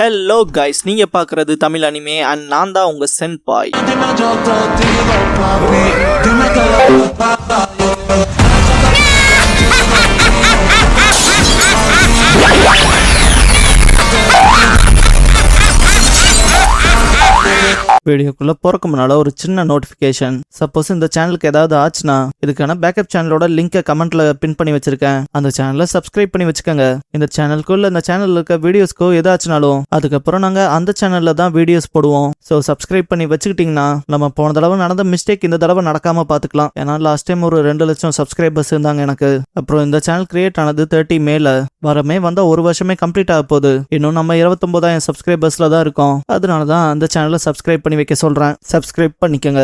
Hello guys, நீங்க பார்க்குறது Tamil anime and நான் தான் உங்க சென்பாய். வீடியோக்குள்ள போறக்கு முன்னால ஒரு சின்ன நோட்டிபிகேஷன். சப்போஸ் இந்த சேனலுக்கு ஏதாவது ஆச்சுன்னா இதுக்கான பேக்கப் சேனலோட லிங்கை கமெண்ட்ல பின் பண்ணி வச்சிருக்கேன். அந்த சேனலை சப்ஸ்கிரைப் பண்ணி வச்சுக்கோங்க. இந்த சேனலுக்குள்ள இந்த சேனல்ல இருக்க வீடியோஸ்க்கோ ஏதாச்சுனாலும் அதுக்கப்புறம் நாங்க அந்த சேனல்ல தான் வீடியோஸ் போடுவோம். ஸோ சப்ஸ்கிரைப் பண்ணி வச்சுக்கிட்டீங்கன்னா நம்ம போன தடவை நடந்த மிஸ்டேக் இந்த தடவை நடக்காம பாத்துக்கலாம். ஏன்னா லாஸ்ட் டைம் ஒரு 2 லட்சம் சப்ஸ்கிரைபர்ஸ் இருந்தாங்க எனக்கு. அப்புறம் இந்த சேனல் கிரியேட் ஆனது 30 மேல வரமே வந்தா 1 வருஷமே கம்ப்ளீட் ஆக போகுது. இன்னும் நம்ம 29,000 சப்ஸ்கிரைபர்ஸ்ல தான் இருக்கோம். அதனாலதான் அந்த சேனலை சப்ஸ்கிரைப் பண்ணி வைக்க சொல்றேன். சப்ஸ்கிரைப் பண்ணிக்கங்க.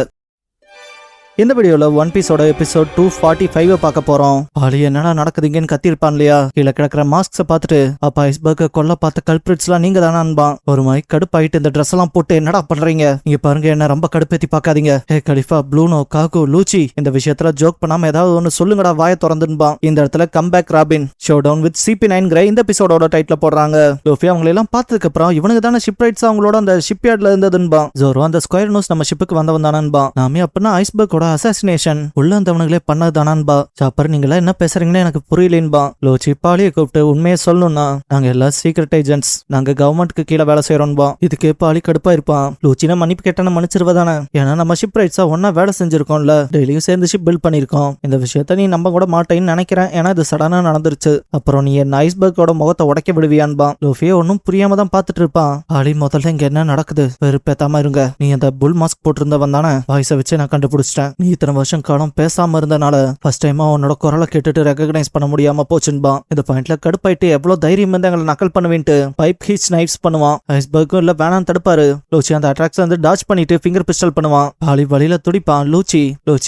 இந்த வீடியோல ஒன் பீஸோட எபிசோட் 245 பார்க்க போறோம். பாலி என்னடா நடக்குதுங்கன்னு கத்திருப்பான் இல்லையா? கீழே கிடக்கிற மாஸ்க்ஸை பார்த்துட்டு அப்ப ஐஸ்பர்க கொல்ல பார்த்த கல்பிரிட்ஸ்லாம் நீங்க தானே அன்பான். ஒரு மாதிரி கடுப்பாயிட்டு இந்த ட்ரெஸ் எல்லாம் போட்டு என்னடா பண்றீங்க? இங்க பாருங்க, என்ன ரொம்ப கடுப்பேத்தி பார்க்காதீங்க. ஹே கலிஃபா, ப்ளூனோ, காகு, லூச்சி, இந்த விஷயத்துல ஜோக் பண்ணாம ஏதாவது ஒன்னு சொல்லுங்கடா, வாய திறந்துன்பான். இந்த இடத்துல comeback Robin showdown with CP9 இந்த எபிசோடோட டைட்டில் போடுறாங்க. லோஃபி அவங்களை எல்லாம் பார்த்ததுக்கு அப்புறம் இவனுக்கு தானே ஷிப் ரைட்ஸ் அவங்களோட அந்த ஷிப் யார்ட்ல இருந்ததுன்பான். ஜோரோ அந்த ஸ்கொயர் நியூஸ் நம்ம ஷிப்புக்கு வந்தவன் தானேன்பான். நாமே அப்படின்னா ஐஸ்பர்கோட அசாசினேஷன் உள்ள வந்தவனுங்களே பண்ணதுதானான்பா. சாப்பர் நீங்களா என்ன பேசுறீங்கன்னு எனக்கு புரியலேன்பா. லோச்சி பாலியை கூப்பிட்டு உண்மையை சொல்லணும்னா நாங்க எல்லாம் சீக்ரெட் ஏஜென்ட்ஸ், நாங்க கவர்மெண்ட்க்கு கீழே வேலை செய்யறோம்பா. இதுக்கு பாலி கடுப்பா இருப்பான். லோச்சினா மன்னிப்பு கேட்டான மன்னிச்சிருவதானே? ஏன்னா நம்ம ஷிப் ரைட்ஸா ஒன்னா வேலை செஞ்சிருக்கோம்ல, டெய்லியும் சேர்ந்து ஷிப் பில்ட் பண்ணிருக்கோம். இந்த விஷயத்த நீ நம்ப கூட மாட்டேன்னு நினைக்கிறேன். ஏன்னா இது சடனா நடந்துருச்சு. அப்புறம் நீ என்ன ஐஸ்பர்கோட முகத்தை உடைக்க விடுவியான்பா. லோஃபியே ஒன்னும் புரியாம தான் பாத்துட்டு இருப்பான். பாலி முதல்ல இங்க என்ன நடக்குது வெறுப்பேத்தாம இருங்க. நீ அந்த புல் மாஸ்க் போட்டிருந்தவன் தானே? வாய்ஸை வச்சு நான் கண்டுபிடிச்சிட்டேன். நீ இத்தனை வருஷம் காலம் பேசாம இருந்தனால ஃபர்ஸ்ட் டைமா உன்னோட குரலை கேட்டுட்டு ரெகக்னைஸ் பண்ண முடியாம போச்சுன்பான். இந்த பாயிண்ட்ல கடுப்பாயிட்டு எவ்வளவு தைரியம் வந்து எங்களை நக்கல் பண்ணுவேன்ட்டு பைப் ஹீச் நைஃப்ஸ் பண்ணுவான். ஐஸ்பர்க்கும் இல்ல வேணான்னு தடுப்பாரு. லூச்சி அந்த அட்ராக்ஸ் வந்து டாச் பண்ணிட்டு ஃபிங்கர் பிஸ்டல் பண்ணுவான். பாலி வழியில துடிப்பான். லூச்சி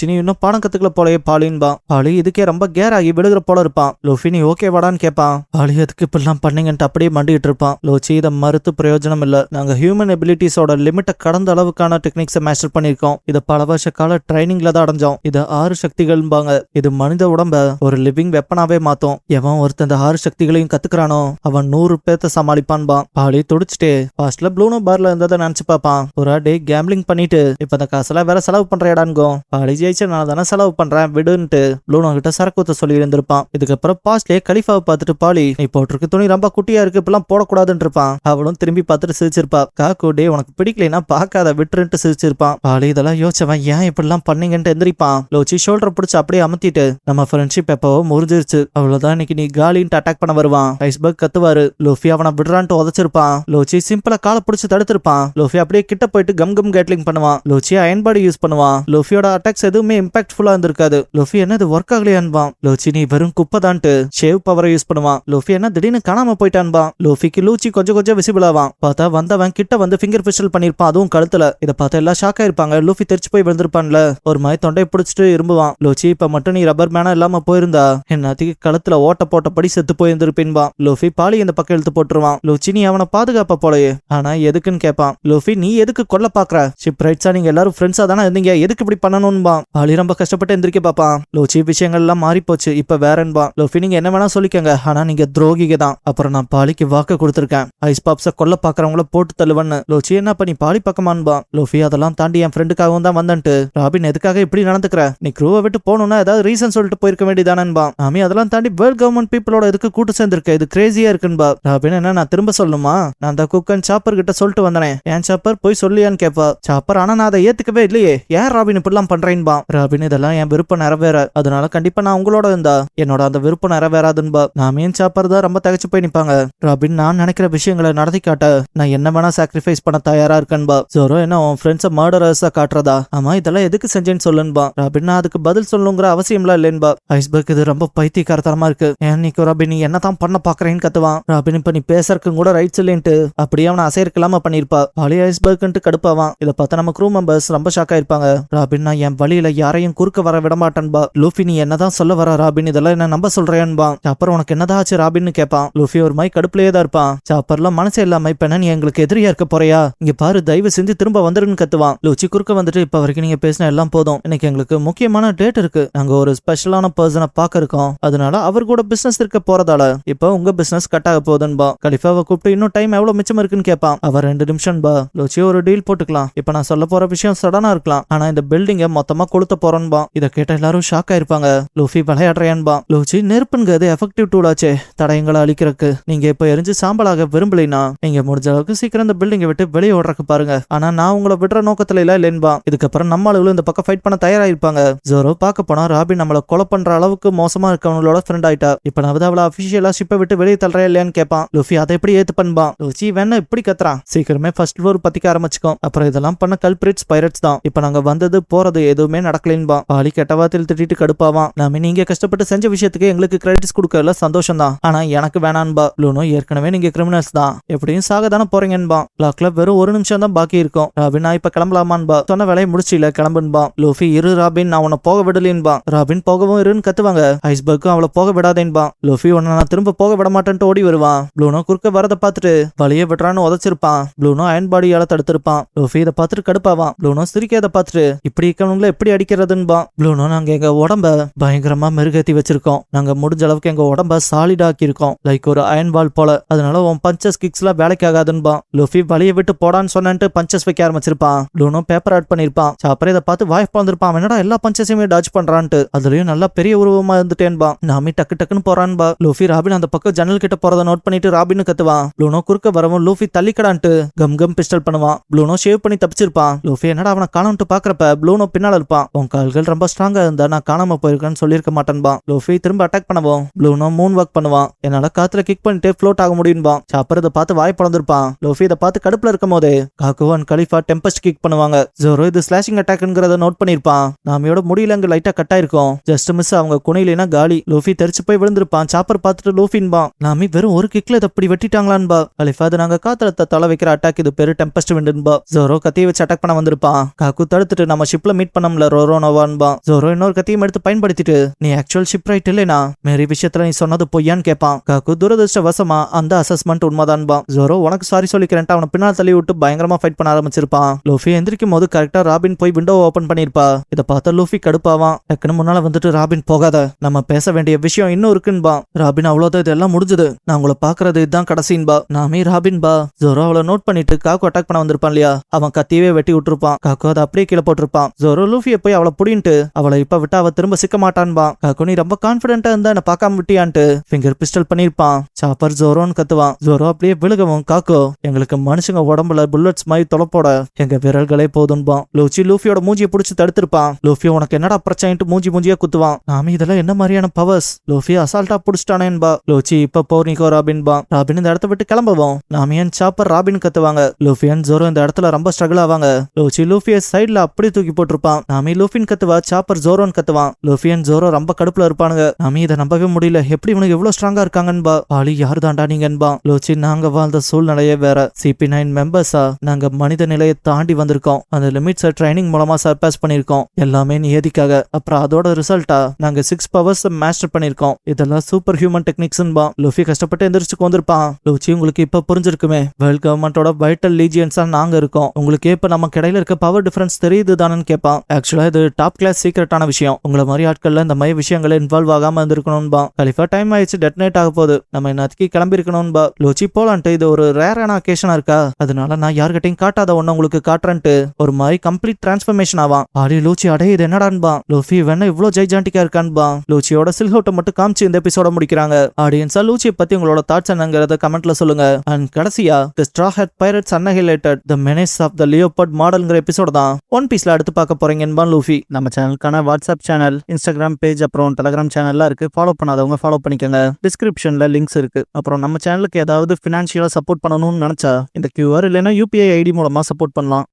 நீ இன்னும் பாடம் கத்துக்கல போலயே பாலின்பான். பாலி இதுக்கே ரொம்ப கேர் ஆகி விடுகிற போல இருப்பான். லோஃபி நீ ஓகே வாடான்னு கேட்பான். பாலி அதுக்கு இப்பெல்லாம் பண்ணீங்கன்ட்டு அப்படியே மண்டிட்டு இருப்பான். லோச்சி இதை மறுத்து பிரயோஜனம் இல்ல. நாங்க ஹியூமன் எபிலிட்டிஸோட லிமிட்டை கடந்த அளவுக்கான டெக்னிக்ஸை மாஸ்டர் பண்ணிருக்கோம். இதை பல வருஷ கால ட்ரைனிங்ல தான் அடைஞ்சோம். இது 6 சக்திகள்பாங்க. இது மனித உடம்ப ஒரு லிவிங் வெப்பனாவே மாத்தும். எவன் ஒருத்தன் இந்த 6 சக்திகளையும் கத்துக்கிறானோ அவன் 100 பேர்த்த சமாளிப்பான்பா. பாலி துடிச்சுட்டே பாஸ்ட்ல ப்ளூனோ பார்ல இருந்ததை நினைச்சு பாப்பான். ஒரு டே கேம்பிளிங் பண்ணிட்டு இப்ப அந்த காசெல்லாம் வேற செலவு பண்றேடான்கோ. பாலி ஜெயிச்சனால தானே செலவு பண்றேன் விடுன்ட்டு ப்ளூனோ கிட்ட சரக்கு சொல்லி இருந்திருப்பான். இதுக்கப்புறம் பாஸ்ட்லயே கலிஃபாவை பார்த்துட்டு பாலி நீ போட்டிருக்கு துணி ரொம்ப குட்டியா இருக்கு, இப்பெல்லாம் போடக்கூடாதுன்னு இருப்பான். அவளும் திரும்பி பார்த்துட்டு சிரிச்சிருப்பா. காக்கு டே உனக்கு பிடிக்கலைன்னா பாக்காத விட்டுருன்ட்டு சிரிச்சிருப்பான். பாலி இதெல்லாம் யோசிச்சவன் ஏன் இப்படிலாம் பண்ணீங்கன்ட்டு எந்திரிப்பான். லோச்சி ஷோல்டர் பிடிச்சு அப்படியே அமத்திட்டு நம்ம ஃப்ரெண்ட்ஷிப் எப்பவோ முறிஞ்சிருச்சு, அவ்வளவுதான், இன்னைக்கு நீ காலின்ட்டு அட்டாக் பண்ண வருவான். ஐஸ்பர்க் கத்துவாரு. லோஃபி அவனை விடுறான்ட்டு உதச்சிருப்பான். லோச்சி சிம்பிளா காலை பிடிச்சு தடுத்திருப்பான். லோஃபி அப்படியே கிட்ட போயிட்டு கம் கேட்லிங் பண்ணுவான். லோச்சி அயன் பாடி யூஸ் பண்ணுவான். லோஃபியோட அட்டாக்ஸ் எதுவுமே இம்பாக்ட்ஃபுல்லா இருந்திருக்காது. லோஃபி என்ன இது ஒர்க் ஆகலையான்பான். லோச்சி நீ வெறும் குப்பைதான்ட்டு ஷேவ் பவரை யூஸ் பண்ணுவான். லோஃபி என்ன திடீர்னு காணாம போயிட்டான்பான். லோஃபிக்கு லூச்சி கொஞ்சம் விசிபிள் ஆவான். பார்த்தா வந்தவன் கிட்ட வந்து ஃபிங்கர் பிஸ்டல் பண்ணிருப்பான், அதுவும் கழுத்துல. இதை பார்த்தா எல்லாம் ஷாக் ஆயிருப்பாங்க. லூஃபி தெரிச்சு போய் விழுந்திருப்பான்ல. ஒரு மாதிரி தொண்டை பிடிச்சிட்டு இரும்புவான். லோச்சி இப்ப மட்டும் நீ ரப்பர் மேனா இல்லாம போயிருந்தா என்னத்துக்கு கழுத்துல ஓட்ட போட்டபடி செத்து போயிருந்திருப்பேன்பான். லோஃபி பாலி இந்த பக்கம் இழுத்து போட்டுருவான். லோச்சி நீ அவனை பாதுகாப்ப போலயே, ஆனா எதுக்குன்னு கேட்பான். லோஃபி நீ எதுக்கு கொல்ல பாக்குற? ஷிப் ரைட்ஸா நீங்க எல்லாரும் ஃப்ரெண்ட்ஸா தானே இருந்தீங்க, எதுக்கு இப்படி பண்ணணும்பான். பாலி ரொம்ப கஷ்டப்பட்டு எந்திரிக்க பாப்பான். லோச்சி விஷயங்கள் எல்லாம் மாறி போச்சு, இப்ப வேறன்பான். லோஃபி நீங்க என்ன வேணா சொல்லிக்கங்க, ஆனா நீங்க துரோகிக தான். அப்புறம் நான் பாலிக்கு வாக்கு கொடுத்திருக்கேன், ஐஸ் பாப்ஸ கொல்ல பாக்குறவங்கள போட்டு தள்ளுவன்னு. லோச்சி என்ன பண்ணி பாலி பக்கமான்பான். லோஃபி அதெல்லாம் தாண்டி என் ஃப்ரெண்டுக்காகவும் தான் வந்தன்ட்டு. ராபின் எதுக்காக இப்படி நடந்துக்கிற? நீ க்ரூவை விட்டு போகணும்னா ஏதாவது ரீசன் சொல்லிட்டு போயிருக்க வேண்டியதானன்பா. ஆமி அதெல்லாம் தாண்டி வேர்ல்ட் கவர்மெண்ட் பீப்புளோட இதுக்கு கூட்டு சேர்ந்திருக்க, இது கிரேசியா இருக்குன்பா. ராபின் என்ன நான் திரும்ப சொல்லணுமா? நான் அந்த குக்கன் சாப்பர் கிட்ட சொல்லிட்டு வந்தனே, ஏன் சாப்பர் போய் சொல்லியான்னு கேப்பா. சாப்பர் ஆனா நான் அதை ஏத்துக்கவே இல்லையே, ஏன் ராபின் இப்படிலாம் பண்றேன்பா. ராபின் இதெல்லாம் என் விருப்பம் நிறைவேற, அதனால கண்டிப்பா நான் உங்களோட இருந்தா என்னோட அந்த விருப்பம் நிறைவேறாதுன்பா. நாமேன் சாப்பர் தான் ரொம்ப தகச்சு போய் நிப்பாங்க. ராபின் நான் நினைக்கிற விஷயங்களை நடத்தி காட்ட நான் என்ன வேணா சாக்ரிஃபைஸ் பண்ண தயாரா இருக்கன்பா. ஜோரோ என்ன உன் ஃப்ரெண்ட்ஸை மர்டரர்ஸா காட்டுறதா? ஆமா இதெல்லாம் எதுக்கு செஞ்சேன்னு சொல்லுன்பா. ராபின் அதுக்கு பதில் சொல்லுங்கிற அவசியம்லாம் இல்லைன்பா. ஐஸ்பர்க் இது ரொம்ப பைத்தியக்காரத்தனமா இருக்கு. ஏன்னிக்கு ராபின் நீ என்னதான் பண்ண பாக்குறேன்னு கத்துவான். ராபின் இப்ப நீ பேசறதுக்கு கூட ரைட்ஸ் இல்லைன்ட்டு அப்படியே அவனை அசையிருக்கலாம பண்ணிருப்பா. பாலி ஐஸ்பர்க்ன்ட்டு கடுப்பாவான். இதை பார்த்தா நம்ம க்ரூ மெம்பர்ஸ் ரொம்ப ஷாக் ஆயிருப்பாங்க. ராபின் நான் என் வழியில யாரையும் குறுக்க வர விட மாட்டேன்பா. லூஃபி நீ என்னதான் சொல்ல வர ராபின், இதெல்லாம் என்ன நம்ப சொல்றேன்பா. சாப்பர் உனக்கு என்னதான் ஆச்சு ராபின்னு கேட்பான். லூஃபி ஒரு மாதிரி கடுப்புலயே தான் இருப்பான். சாப்பர்லாம் மனசே இல்லாம இப்ப என்ன நீ எங்களுக்கு எதிரியா இருக்க போறியா? இங்க பாரு தயவு செஞ்சு திரும்ப வந்துருன்னு கத்துவான். லூச்சி குறுக்க வந்துட்டு இப்ப வரைக்கும் நீங்க பேசின எல்லாம் போதும், இன்னைக்கு எங்களுக்கு முக்கியமான டேட் இருக்கு, நாங்க ஒரு ஸ்பெஷலான பர்சனை பார்க்க இருக்கோம், அதனால அவர் கூட பிசினஸ் இருக்க போறதால இப்ப உங்க பிசினஸ் கட் ஆக போகுதுன்பா. கலிஃபாவை கூப்பிட்டு இன்னும் டைம் எவ்வளவு மிச்சம் இருக்குன்னு கேட்பான். அவர் 2 நிமிஷம் பா, லூச்சி ஒரு டீல் போட்டுக்கலாம், இப்ப நான் சொல்ல போற விஷயம் சடனா இருக்கலாம், ஆனா இந்த பில்டிங்க மொத்தமா கொளுத்த போறோன்பா. இத கேட்ட எல்லாரும் shock ஆயிருப்பாங்க. Luffy விளையாடுறேன்பா. Lucci நெருப்புங்கிறது effective tool ஆச்சே, தடயங்களை அழிக்கிறதுக்கு. நீங்க இப்ப எரிஞ்சு சாம்பலாக விரும்பலைனா நீங்க முடிஞ்ச அளவுக்கு சீக்கிரம் இந்த பில்டிங்கை விட்டு வெளியே ஓடுறக்கு பாருங்க, ஆனா நான் உங்களை விடுற நோக்கத்துல இல்லைன்பா. இதுக்கப்புறம் நம்ம அளவுல இந்த பக்கம் ஃபைட் பண்ண தயாராயிருப்பாங்க. ஜோரோ பார்க்க போனா ராபின் நம்மள கொலை பண்ற அளவுக்கு மோசமா இருக்கவங்களோட ஃப்ரெண்ட் ஆயிட்டா, இப்ப நான் அவளை அபிஷியலா ஷிப்பை விட்டு வெளியே தள்ளுறேன் இல்லையான்னு கேட்பான். லூஃபி அதை எப்படி ஏத்து பண்ணுவான். லூச்சி வேணா இப்படி கத்துறான், சீக்கிரமே ஃபர்ஸ்ட் ஃப்ளோர் பத்திக்க ஆரம்பிச்சுக்கும், அப்புறம் இதெல்லாம் பண்ண கல்பிரிட்ஸ் பைரட்ஸ் தான், இப்ப நாங்க வந்தது போறது எதுவுமே நடக்கலன்பா. பாலி கெட்டவாத்தில் திட்டிட்டு கடுப்பாவான். நாம நீங்க கஷ்டப்பட்டு செஞ்ச விஷயத்துக்கு எங்களுக்கு கிரெடிட்ஸ் கொடுக்கல சந்தோஷம் தான், ஆனா எனக்கு வேணான்பா. ப்ளூனோ ஏற்கனவே நீங்க கிரிமினல்ஸ் தான், எப்படியும் சாக தானே போறீங்கன்பா. பிளாக்ல வெறும் 1 நிமிஷம் தான் பாக்கி இருக்கும். ராபின் நான் இப்ப கிளம்பலாமான்பா. சொன்ன வேலையை முடிச்சில கிளம்புன்பா. லூஃபி இரு ராபின், நான் உன்னை போக விடலேன்பா. ராபின் போகவும் இருன்னு கத்துவாங்க. ஐஸ்பர்க்கும் அவளை போக விடாதேன்பா. லூஃபி உன்னை நான் திரும்ப போக விட மாட்டேன்ட்டு ஓடி வருவான். ப்ளூனோ குறுக்க வரத பார்த்துட்டு வழியே விடுறான்னு உதச்சிருப்பான். ப்ளூனோ அயன் பாடியால தடுத்திருப்பான். லூஃபி இதை பார்த்துட்டு கடுப்பாவான். ப்ளூனோ சிரிக்காத பார்த்துட்டு இப்படி இருக்கவங்கள எப்படி அடிக்கிறதுன்பா. ப்ளூனோ நாங்க எங்க உடம்ப பயங்கரமா மெருகேத்தி வச்சிருக்கோம், நாங்க முடிஞ்ச அளவுக்கு எங்க உடம்ப சாலிட் ஆக்கி இருக்கோம், லைக் ஒரு அயன் வால் போல, அதனால உன் பஞ்சஸ் கிக்ஸ்லாம் வேலைக்கு ஆகாதுன்பா. லூஃபி வழியை விட்டு போடான்னு சொன்னேன்ட்டு பஞ்சஸ் வைக்க ஆரம்பிச்சிருப்பான். ப்ளூனோ பேப்பர் ஆட் பண்ணிருப்பான். சாப்பரை இதை பார்த்து வாய்ப்பு வந்திருப்பான். என்னடா எல்லா பஞ்சஸையுமே டாச் பண்றான்ட்டு, அதுலயும் நல்லா பெரிய உருவமா இருந்துட்டேன்பா. நாமி டக்கு டக்குன்னு போறான்பா. லூஃபி ராபின் அந்த பக்கம் ஜன்னல் கிட்ட போறத நோட் பண்ணிட்டு ராபின்னு கத்துவான். ப்ளூனோ குறுக்க வரவும் லூஃபி தள்ளிக்கடான்ட்டு கம் கம் பிஸ்டல் பண்ணுவான். ப்ளூனோ ஷேவ் பண்ணி தப்பிச்சிருப்பான். லூஃபி என்னடா அவனை காணோம்ட்டு பாக்குறப்ப ப்ளூனோ பின்னால இருப்பான். உன் கால்கள் ரொம்ப ஸ்ட்ராங்கா இருந்தா நான் காணாம போயிருக்கேன்னு சொல்லிருக்க மாட்டேன்பா. லூஃபி திரும்ப அட்டாக் பண்ணுவோம். ப்ளூனோ மூன் வாக் பண்ணுவான். என்னால காத்துல கிக் பண்ணிட்டு ஃப்ளோட் ஆக முடியும்பா. சாப்பர் இதை பார்த்து வாய் பழந்திருப்பான். லூஃபி இதை பார்த்து கடுப்புல இருக்கும் போது cock and Khalifa tempest kick பண்ணுவாங்க. ஜோரோ இது ஸ்லாஷிங் அட்டாக்ங்கிறத நோட் பண்ணிருப்பான். நாமியோட முடியல அங்க லைட்டா கட் ஆயிருக்கும். ஜஸ்ட் மிஸ் அவங்க குணையிலேனா காலி. லூஃபி தெரிச்சு போய் விழுந்திருப்பான். சாப்பர் பார்த்துட்டு லூஃபின்பான். நாமி வெறும் ஒரு கிக்ல இதை அப்படி வெட்டிட்டாங்களான்பா. கலிஃபா அது நாங்க காத்துல தலை வைக்கிற அட்டாக், இது பேரு டெம்பஸ்ட் விண்டுன்பா. ஜோரோ கத்தியை வச்சு அட்டாக் பண்ண வந்திருப்பான். காக்கு தடுத்துட்டு நம்ம ஷிப்ல மீட் பண்ணம்ல ரோரோனோவான்பா. ஜோரோ இன்னொரு கத்தியும் எடுத்து பயன்படுத்திட்டு நீ ஆக்சுவல் ஷிப் ரைட் இல்லைனா மேரி விஷயத்துல நீ சொன்னது பொய்யான்னு கேட்பான். காக்கு துரதிருஷ்டவசமா அந்த அசஸ்மெண்ட் உண்மைதான்பா. ஜோரோ உனக்கு சாரி சொல்லிக்கிறேன்ட்டு அவனை பின்னால் தள்ளி விட்டு பயங்கரமா ஃபைட் பண்ண ஆரம்பிச்சிருப்பான். லூஃபி எந்திரிக்கும் போது கரெக்டா ராபின் போய் விண்டோவை ஓபன் பண்ணிருப்பா. இதை பார்த்தா லூஃபி கடுப்பாவான். டக்குன்னு முன்னால வந்துட்டு ராபின் போகாத, நம்ம பேச வேண்டிய விஷயம் இன்னும் இருக்குன்பா. ராபின் அவ்வளவுதான், இதெல்லாம் முடிஞ்சது, நான் உங்களை பாக்குறது இதுதான் கடைசின்பா. நாமே ராபின்பா. ஜோரோ அவளை நோட் பண்ணிட்டு காக்கு அட்டாக் பண்ண வந்திருப்பான் இல்லையா, அவன் கத்தியவே வெட்டி விட்டுருப்பான். காக்கு அதை அப்படியே கீழே போட்டிருப்பான். ஜோரோ லூஃபியை போய் அவளை புடின்ட்டு அவளை இப்ப விட்டு அவ திரும்ப சிக்க மாட்டான்பா. காக்கு நீ ரொம்ப கான்பிடென்டா இருந்தா என்ன பார்க்காம விட்டியான்ட்டு ஃபிங்கர் பிஸ்டல் பண்ணிருப்பான். சாப்பர் ஜோரோன்னு கத்துவான். ஜோரோ அப்படியே விழுகவும் காக்கோ எங்களுக்கு மனுஷங்க உடம்புல புல்லட்ஸ் மாதிரி தொலைப்போட எங்க விரல்களே போதும்பான். லூச்சி லூஃபியோட மூஞ்சியை பிடிச்சி தடுத்திருப்பான். லூஃபி உனக்கு என்னடா பிரச்சனைட்டு மூஞ்சியா குத்துவான். நாமி இதெல்லாம் என்ன மாதிரியான பவர்ஸ், லூஃபி அசால்ட்டா புடிச்சிட்டானேன்பா. லூச்சி இப்ப போர்னிக்கோ ராபின்பா. ராபின் இந்த இடத்த விட்டு கிளம்பவும் நாமியன் சாப்பர் ராபின் கத்துவாங்க. லூஃபியன் ஜோரோ இந்த இடத்துல ரொம்ப ஸ்ட்ரகிள் ஆவாங்க. லூச்சி லூஃபிய சைட்ல அப்படியே தூக்கி போட்டிருப்பான். நாமி லூஃபின் கத்துவா, சாப்பர் ஜோரோன்னு கத்துவான். லூஃபியன் ஜோரோ ரொம்ப கடுப்புல இருப்பானுங்க. நாமி இதை நம்பவே முடியல, எப்படி இவனுக்கு எவ்வளவு ஸ்ட்ராங்கா இருக்காங்கன்பா. பாலி யாரு தாண்டா நீங்கன்பா. லூச்சி நாங்க வாழ்ந்த சூழ்நிலையே வேற, CP9 மெம்பர்ஸா நாங்க மனித நிலையை தாண்டி வந்திருக்கோம், அந்த லிமிட்ஸை ட்ரைனிங் மூலமா சர்பாஸ் பண்ணிருக்கோம், எல்லாமே நியதிக்காக. அப்புறம் அதோட ரிசல்ட்டா நாங்க 6 பவர்ஸ் மாஸ்டர் பண்ணிருக்கோம், இதெல்லாம் சூப்பர் ஹியூமன் டெக்னிக்ஸ்ன்பா. லூஃபி கஷ்டப்பட்டு எந்திரிச்சுக்கு வந்திருப்பான். லூச்சி உங்களுக்கு இப்ப புரிஞ்சிருக்குமே, வேர்ல்ட் கவர்மெண்டோட வைட்டல் லீஜியன்ஸா நாங்க இருக்கோம், உங்களுக்கு இப்ப நம்ம கிடையில இருக்க பவர் டிஃபரன்ஸ் தெரியுது தானு கேட்பான். ஆக்சுவலா இது டாப் கிளாஸ் சீக்ரெட்டான விஷயம், உங்களை மாதிரி ஆட்கள்ல இந்த மாதிரி விஷயங்களை இன்வால்வ் ஆகாம இருந்திருக்கணும்பா. கலிஃபா டைம் ஆயிடுச்சு, டெட்னேட் ஆக போகுது, நம்ம இன்னத்துக்கு கிளம்பி இருக்கணும்பா. லூச்சி போலான்ட்டு இது ஒரு ரேரான அக்கேஷனா இருக்கா, அதனால நான் யார்கிட்டையும் காட்டாத ஒண்ணு உங்களுக்கு காட்டுறேன்ட்டு ஒரு மாதிரி கம்ப்ளீட் டிரான்ஸ்ஃபர்மேஷன் ஆவான். ஆடி லூச்சி அடே இது என்னடான்பா. லூஃபி வேணா இவ்வளவு ஜெய்ஜாண்டிக்கா இருக்கான்பா. லூச்சியோட சில்ஹவுட்டை மட்டும் காமிச்சு இந்த எபிசோட முடிக்கிறாங்க. ஆடியன்ஸா லூச்சியை பத்தி உங்களோட தாட்ஸ் என்னங்கறத கமெண்ட்ல சொல்லுங்க. அண்ட் கடைசியா தி straw had pirates அன்ஹைலைட்டட் the மெனேஸ் of the leopard மாடல்ங்கற எபிசோட தான் ஒன் பீஸ்ல அடுத்து பார்க்க போறீங்கன்பா லூஃபி. நம்ம சேனலுக்கான வாட்ஸ்அப் சேனல், இன்ஸ்டாகிராம் பேஜ், அப்புறம் டெலிகிராம் சேனல்லாம் இருக்கு. ஃபாலோ பண்ணாதவங்க ஃபாலோ பண்ணிக்கோங்க. டிஸ்கிரிப்ஷன்ல லிங்க்ஸ் இருக்கு. அப்புறம் நம்ம சேனலுக்கு ஏதாவது ஃபினான்ஷியலா சப்போர்ட் பண்ணணும்னு நினைச்சா இந்த QR இல்லைன்னா UPI ID மூலமா சப்போர்ட் பண்ணலாம்.